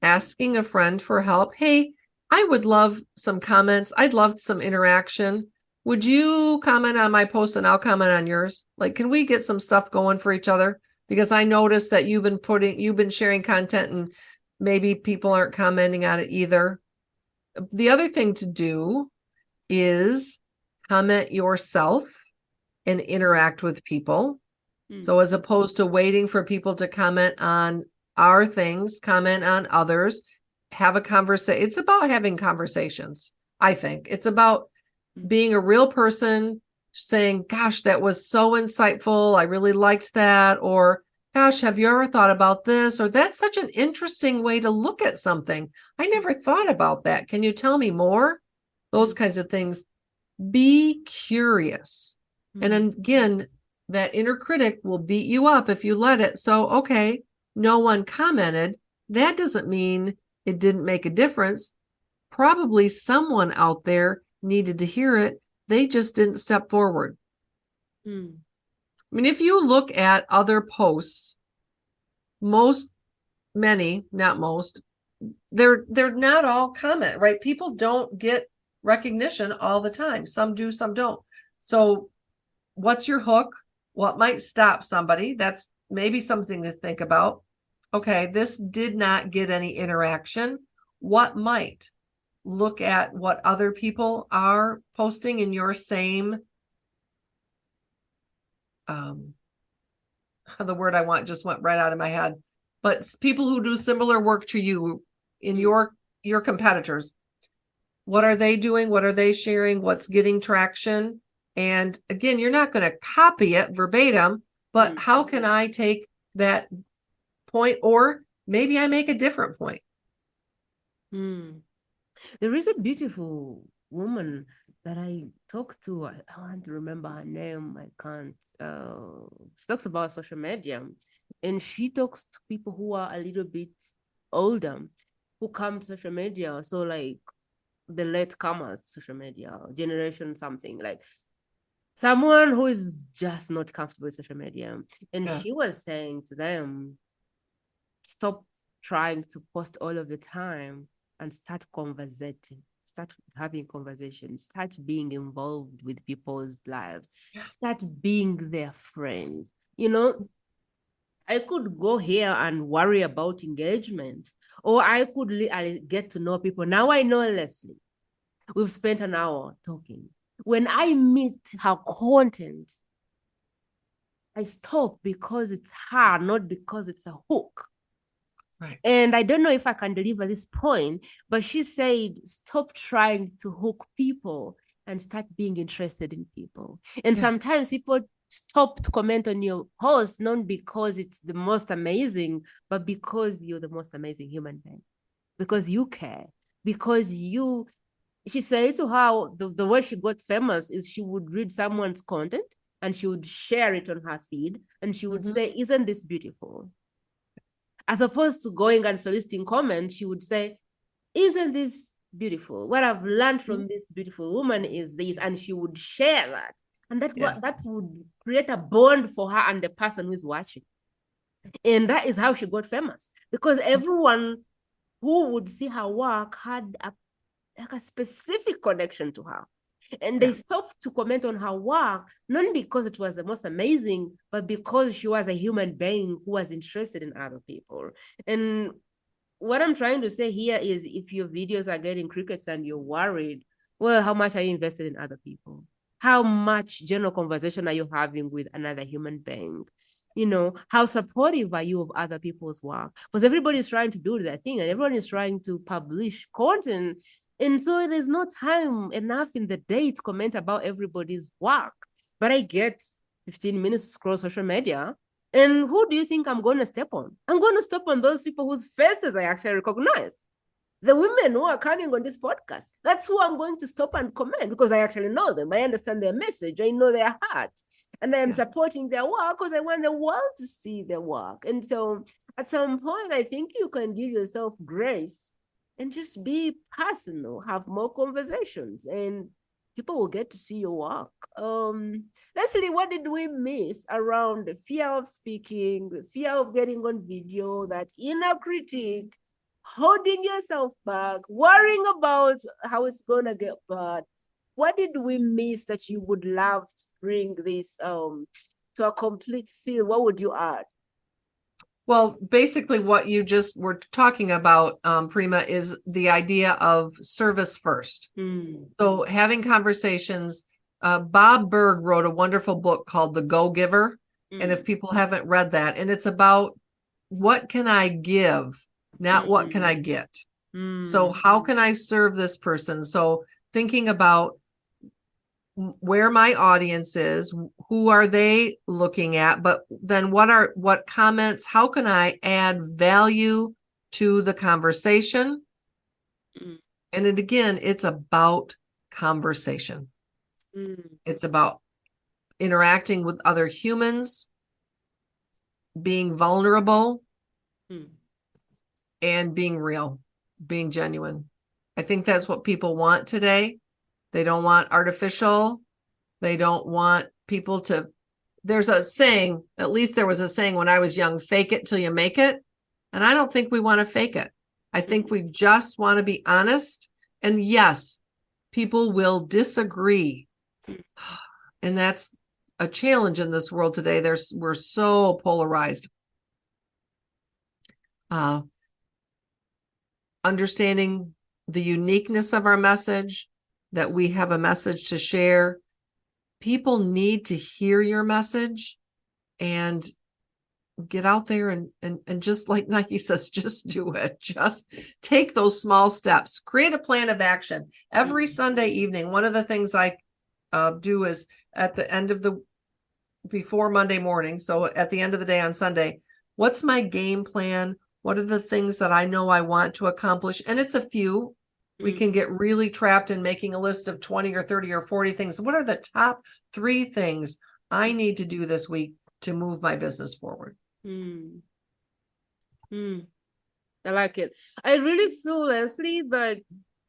asking a friend for help. Hey, I would love some comments. I'd love some interaction. Would you comment on my post and I'll comment on yours? Like, can we get some stuff going for each other? Because I noticed that you've been sharing content and maybe people aren't commenting on it either. The other thing to do is comment yourself and interact with people. So as opposed to waiting for people to comment on our things, comment on others, have a conversation. It's about having conversations. I think it's about being a real person saying, gosh, that was so insightful. I really liked that. Or, gosh, have you ever thought about this? Or that's such an interesting way to look at something. I never thought about that. Can you tell me more? Those kinds of things. Be curious. And again, that inner critic will beat you up if you let it. So, okay, no one commented. That doesn't mean it didn't make a difference. Probably someone out there needed to hear it. They just didn't step forward. I mean, if you look at other posts, many, not most, they're not all comment, right? People don't get recognition all the time. Some do, some don't. So what's your hook? What might stop somebody? That's maybe something to think about. Okay, this did not get any interaction. What might? Look at what other people are posting in your same, the word I want just went right out of my head, but people who do similar work to you in your competitors. What are they doing? What are they sharing? What's getting traction? And again, you're not going to copy it verbatim, but how can I take that point, or maybe I make a different point? There is a beautiful woman that I talked to. I want to remember her name. I can't. She talks about social media, and she talks to people who are a little bit older, who come to social media. So like the latecomers, social media, generation something, like someone who is just not comfortable with social media. And she was saying to them, stop trying to post all of the time and start conversating. start having conversations, start being involved with people's lives, Yeah. start being their friend. You know, I could go here and worry about engagement, or I could get to know people. Now I know Leslie. We've spent an hour talking. When I meet her content, I stop because it's her, not because it's a hook. Right. And I don't know if I can deliver this point, but she said, stop trying to hook people and start being interested in people. And sometimes people stop to comment on your post, not because it's the most amazing, but because you're the most amazing human being, because you care, because you, she said to her, the way she got famous is she would read someone's content and she would share it on her feed and she would say, isn't this beautiful? As opposed to going and soliciting comments, she would say, isn't this beautiful? What I've learned from this beautiful woman is this, and she would share that. And that would create a bond for her and the person who is watching. And that is how she got famous, because everyone who would see her work had a specific connection to her. And they stopped to comment on her work, not because it was the most amazing, but because she was a human being who was interested in other people. And what I'm trying to say here is, if your videos are getting crickets and you're worried, well, how much are you invested in other people? How much general conversation are you having with another human being? You know, how supportive are you of other people's work? Because everybody is trying to do their thing and everyone is trying to publish content. And so there's no time enough in the day to comment about everybody's work. But I get 15 minutes to scroll social media. And who do you think I'm going to step on? I'm going to step on those people whose faces I actually recognize. The women who are coming on this podcast, that's who I'm going to stop and comment, because I actually know them. I understand their message. I know their heart. And I am supporting their work because I want the world to see their work. And so at some point, I think you can give yourself grace and just be personal, have more conversations, and people will get to see your work. Leslie, what did we miss around the fear of speaking, the fear of getting on video, that inner critique, holding yourself back, worrying about how it's gonna get bad? What did we miss that you would love to bring this to a complete seal? What would you add? Well, basically what you just were talking about, Prima, is the idea of service first. So having conversations, Bob Berg wrote a wonderful book called The Go-Giver. And if people haven't read that, and it's about what can I give, not what can I get. So how can I serve this person? So thinking about where my audience is, who are they looking at, but then what comments, how can I add value to the conversation? And again, it's about conversation. It's about interacting with other humans, being vulnerable, and being real, being genuine. I think that's what people want today. They don't want artificial. They don't want people to, there's a saying, at least there was a saying when I was young, fake it till you make it. And I don't think we want to fake it. I think we just want to be honest. And yes, people will disagree. And that's a challenge in this world today. We're so polarized. Understanding the uniqueness of our message, that we have a message to share. People need to hear your message, and get out there and just like Nike says, just do it. Just take those small steps. Create a plan of action. Every Sunday evening, one of the things I do is at the end of before Monday morning, so at the end of the day on Sunday, what's my game plan? What are the things that I know I want to accomplish? And it's a few. We can get really trapped in making a list of 20 or 30 or 40 things. What are the top 3 things I need to do this week to move my business forward? I like it. I really feel, Leslie, that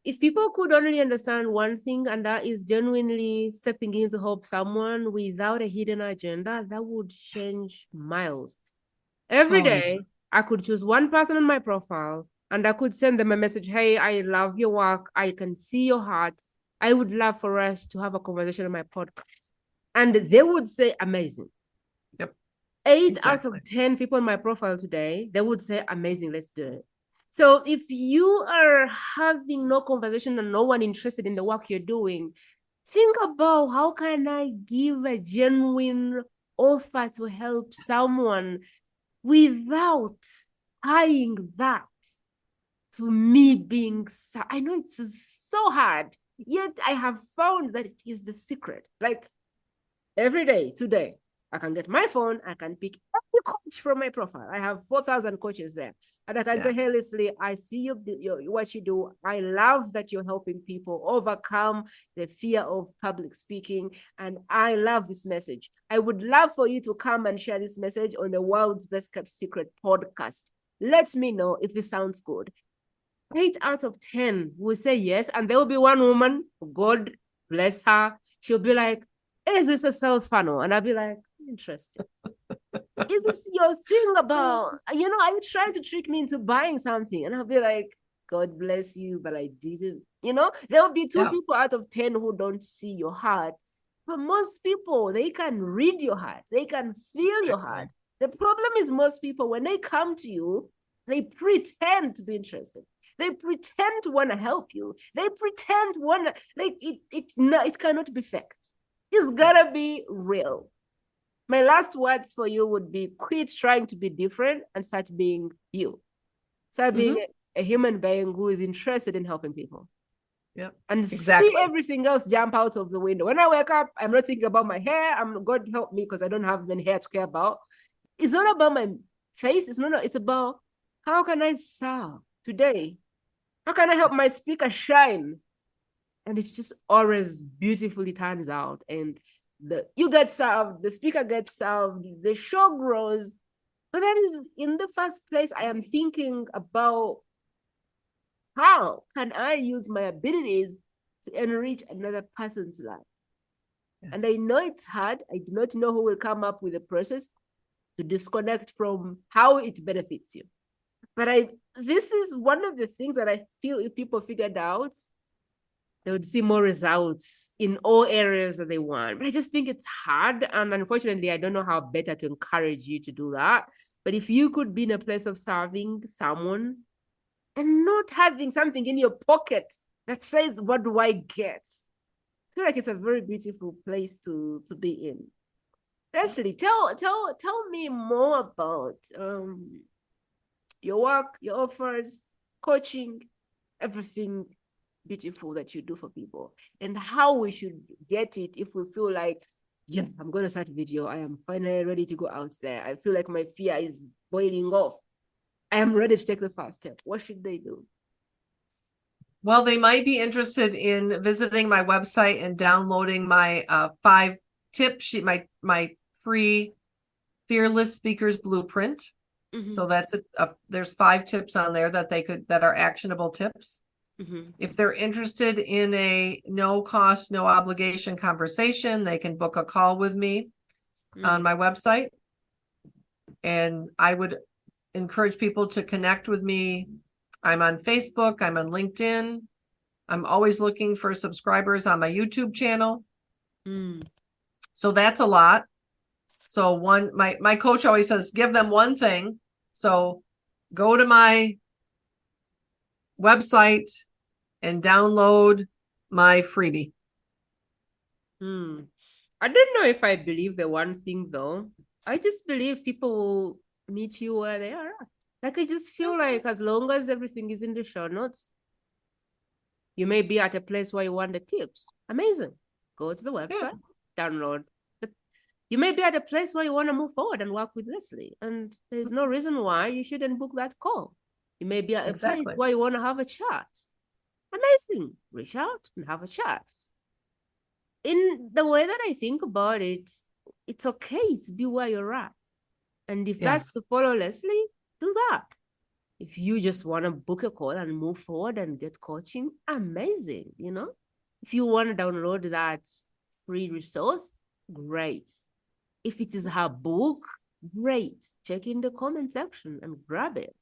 if people could only understand one thing, and that is genuinely stepping in to help someone without a hidden agenda, that would change miles. Every day, I could choose one person on my profile And I could send them a message, hey, I love your work. I can see your heart. I would love for us to have a conversation on my podcast. And they would say, amazing. Yep. 8 out of 10 people on my profile today, they would say, amazing, let's do it. So if you are having no conversation and no one interested in the work you're doing, think about how can I give a genuine offer to help someone without tying that to me being, I know it's so hard, yet I have found that it is the secret. Like every day, today, I can get my phone, I can pick every coach from my profile. I have 4,000 coaches there. And I can say, hey, Leslie, I see what you do. I love that you're helping people overcome the fear of public speaking. And I love this message. I would love for you to come and share this message on the World's Best Kept Secret podcast. Let me know if it sounds good. 8 out of 10 will say yes. And there will be one woman, God bless her. She'll be like, is this a sales funnel? And I'll be like, interesting. Is this your thing about, are you trying to trick me into buying something? And I'll be like, God bless you, but I didn't. There'll be two people out of 10 who don't see your heart. But most people, they can read your heart. They can feel your heart. The problem is most people, when they come to you, they pretend to be interested. They pretend to want to help you. They pretend it cannot be faked. It's gotta be real. My last words for you would be quit trying to be different and start being you. Start being a human being who is interested in helping people. Yep. And see everything else jump out of the window. When I wake up, I'm not thinking about my hair. God help me because I don't have many hair to care about. It's not about my face. It's about how can I serve today? How can I help my speaker shine? And it just always beautifully turns out. And you get served, the speaker gets served, the show grows. But that is, in the first place, I am thinking about how can I use my abilities to enrich another person's life. Yes. And I know it's hard. I do not know who will come up with a process to disconnect from how it benefits you. But this is one of the things that I feel if people figured out, they would see more results in all areas that they want. But I just think it's hard. And unfortunately, I don't know how better to encourage you to do that. But if you could be in a place of serving someone and not having something in your pocket that says, what do I get? I feel like it's a very beautiful place to be in. Leslie, tell me more about your work, your offers, coaching, everything beautiful that you do for people, and how we should get it if we feel like, yeah, I'm going to start video. I am finally ready to go out there. I feel like my fear is boiling off. I am ready to take the first step. What should they do? Well, they might be interested in visiting my website and downloading my 5 tip sheet, my free Fearless Speakers Blueprint. So that's there's 5 tips on there that are actionable tips. If they're interested in a no cost, no obligation conversation, they can book a call with me on my website. And I would encourage people to connect with me. I'm on Facebook, I'm on LinkedIn. I'm always looking for subscribers on my YouTube channel. So that's a lot. So my coach always says, give them one thing. So go to my website and download my freebie. I don't know if I believe the one thing though. I just believe people will meet you where they are. Like I just feel like as long as everything is in the show notes, you may be at a place where you want the tips. Amazing. Go to the website, download. You may be at a place where you want to move forward and work with Leslie, and there's no reason why you shouldn't book that call. You may be at a place where you want to have a chat. Amazing. Reach out and have a chat. In the way that I think about it, it's okay to be where you're at. And if that's to follow Leslie, do that. If you just want to book a call and move forward and get coaching, amazing, If you want to download that free resource, great. If it is her book, great. Check in the comment section and grab it.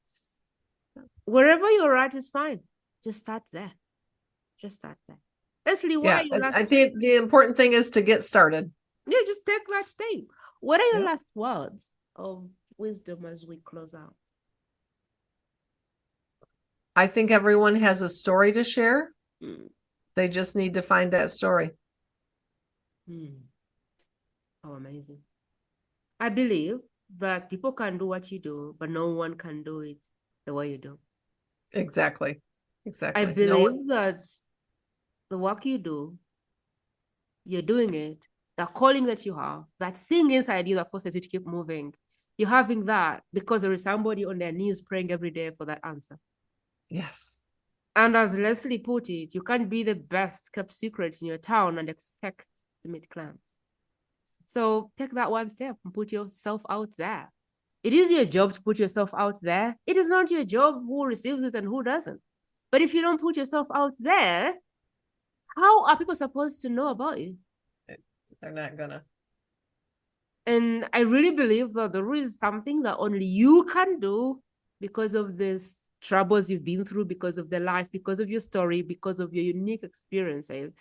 Wherever you're at is fine. Just start there. Leslie, what are your last? I think the important thing is to get started. Yeah, just take that step. What are your last words of wisdom as we close out? I think everyone has a story to share. They just need to find that story. Oh, amazing. I believe that people can do what you do, but no one can do it the way you do. Exactly. I believe that the work you do, you're doing it, the calling that you have, that thing inside you that forces you to keep moving, you're having that because there is somebody on their knees praying every day for that answer. Yes. And as Leslie put it, you can't be the best kept secret in your town and expect to meet clients. So take that one step and put yourself out there. It is your job to put yourself out there. It is not your job who receives it and who doesn't. But if you don't put yourself out there, how are people supposed to know about you? They're not gonna. And I really believe that there is something that only you can do because of this troubles you've been through, because of the life, because of your story, because of your unique experiences.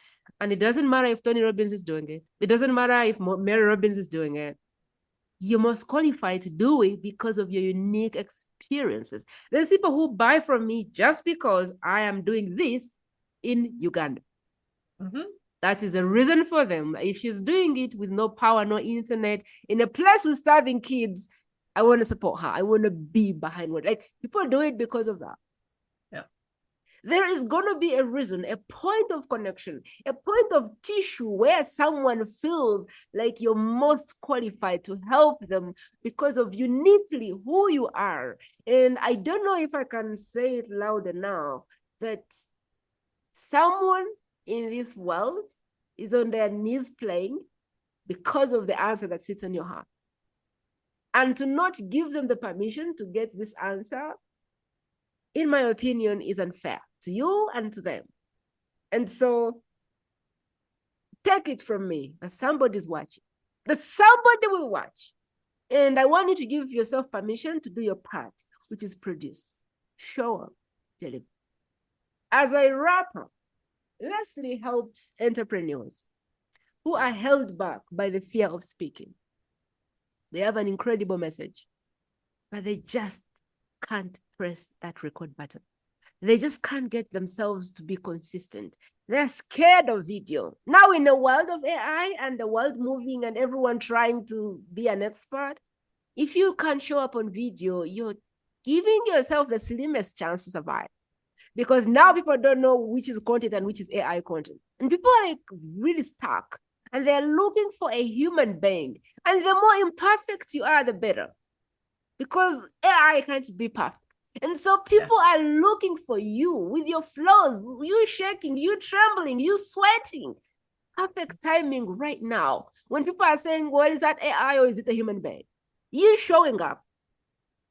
And it doesn't matter if Tony Robbins is doing it. It doesn't matter if Mary Robbins is doing it. You're most qualified to do it because of your unique experiences. There's people who buy from me just because I am doing this in Uganda. That is a reason for them. If she's doing it with no power, no internet, in a place with starving kids, I want to support her. I want to be behind her. Like, people do it because of that. Yeah. There is going to be a reason, a point of connection, a point of tissue where someone feels like you're most qualified to help them because of uniquely who you are. And I don't know if I can say it loud enough that someone in this world is on their knees playing because of the answer that sits on your heart. And to not give them the permission to get this answer, in my opinion, is unfair to you and to them. And so take it from me that somebody's watching, that somebody will watch. And I want you to give yourself permission to do your part, which is produce, show up, deliver. As I wrap up, Leslie helps entrepreneurs who are held back by the fear of speaking. They have an incredible message, but they just can't press that record button. They just can't get themselves to be consistent. They're scared of video. Now, in the world of AI and the world moving and everyone trying to be an expert, if you can't show up on video, you're giving yourself the slimmest chance to survive. Because now people don't know which is content and which is AI content. And people are like really stuck. And they're looking for a human being. And the more imperfect you are, the better. Because AI can't be perfect. And so people are looking for you with your flaws, you shaking, you trembling, you sweating. Perfect timing right now. When people are saying, well, is that AI or is it a human being? You showing up,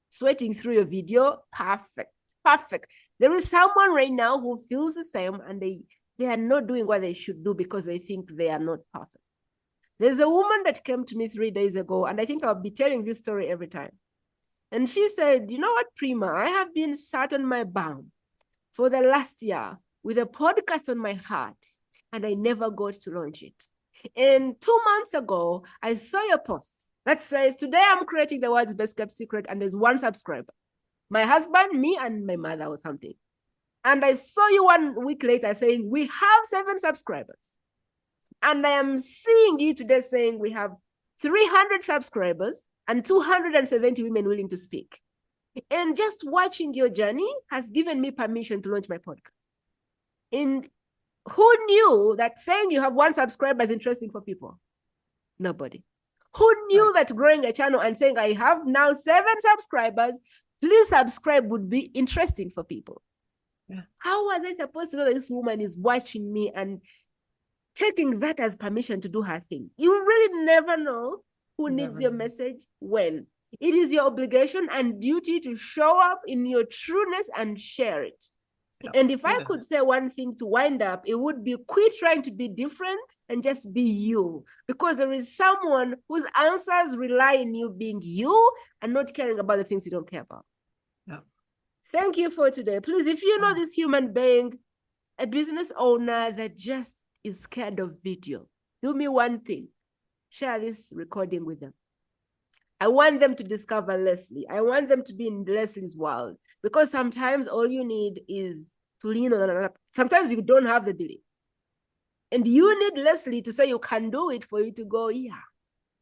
sweating through your video, perfect. There is someone right now who feels the same and they are not doing what they should do because they think they are not perfect. There's a woman that came to me 3 days ago, and I think I'll be telling this story every time. And she said, you know what, Prima, I have been sat on my bum for the last year with a podcast on my heart, and I never got to launch it. And 2 months ago, I saw your post that says, today I'm creating the world's best kept secret, and there's 1 subscriber. My husband, me, and my mother or something. And I saw you 1 week later saying, we have 7 subscribers. And I am seeing you today saying we have 300 subscribers and 270 women willing to speak. And just watching your journey has given me permission to launch my podcast. And who knew that saying you have 1 subscriber is interesting for people? Nobody. Who knew that growing a channel and saying I have now 7 subscribers, please subscribe would be interesting for people? Yeah. How was I supposed to know that this woman is watching me and taking that as permission to do her thing? You really never know who needs your message when. It is your obligation and duty to show up in your trueness and share it. Yep. And if I could say one thing to wind up, it would be quit trying to be different and just be you. Because there is someone whose answers rely on you being you and not caring about the things you don't care about. Yep. Thank you for today. Please, if you know this human being, a business owner that just is scared of video, do me one thing. Share this recording with them. I want them to discover Leslie. I want them to be in Leslie's world, because sometimes all you need is to lean on another. Sometimes you don't have the belief. And you need Leslie to say you can do it for you to go, yeah,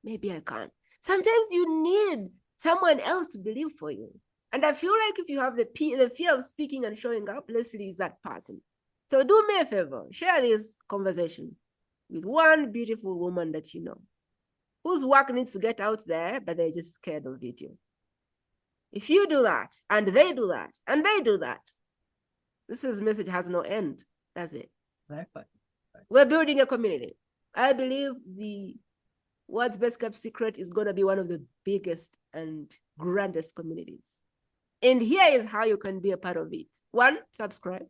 maybe I can. Sometimes you need someone else to believe for you. And I feel like if you have the fear of speaking and showing up, Leslie is that person. So do me a favor, share this conversation with one beautiful woman that you know, whose work needs to get out there, but they're just scared of video. If you do that, and they do that, and they do that, this message has no end. That's it. Exactly. We're building a community. I believe the World's Best Kept Secret is going to be one of the biggest and grandest communities. And here is how you can be a part of it. 1, subscribe.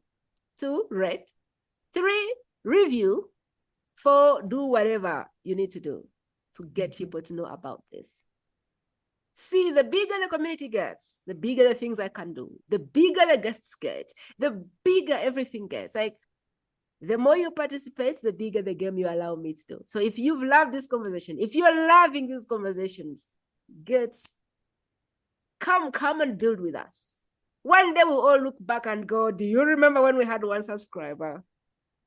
2, rate. 3, review. 4, do whatever you need to do to get people to know about this. See, the bigger the community gets, the bigger the things I can do, the bigger the guests get, the bigger everything gets. Like, the more you participate, the bigger the game you allow me to do. So if you've loved this conversation, if you're loving these conversations, come and build with us. One day we'll all look back and go, do you remember when we had 1 subscriber?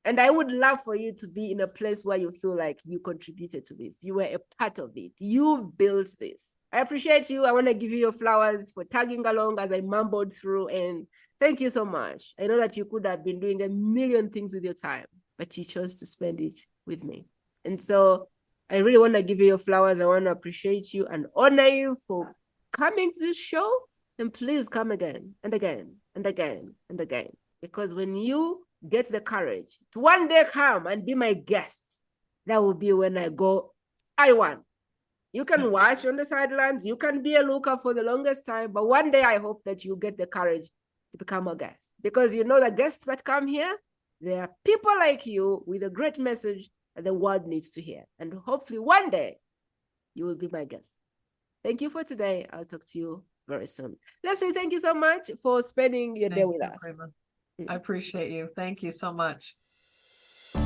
And I would love for you to be in a place where you feel like you contributed to this. You were a part of it. You built this. I appreciate you. I want to give you your flowers for tagging along as I mumbled through. And thank you so much. I know that you could have been doing a million things with your time, but you chose to spend it with me. And so I really want to give you your flowers. I want to appreciate you and honor you for coming to this show. And please come again and again and again and again. Because when you get the courage to one day come and be my guest, that will be when I go, I won. You can watch on the sidelines. You can be a looker for the longest time. But one day I hope that you get the courage to become a guest. Because you know the guests that come here, they are people like you with a great message that the world needs to hear. And hopefully one day you will be my guest. Thank you for today. I'll talk to you very soon. Leslie, thank you so much for spending your day with us. Prima. I appreciate you. Thank you so much.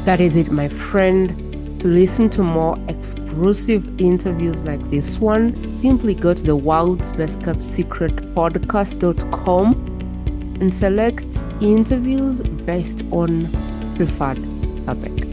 That is it, my friend. To listen to more exclusive interviews like this one, simply go to the World's Best Kept Secret podcast.com and select interviews based on preferred topic.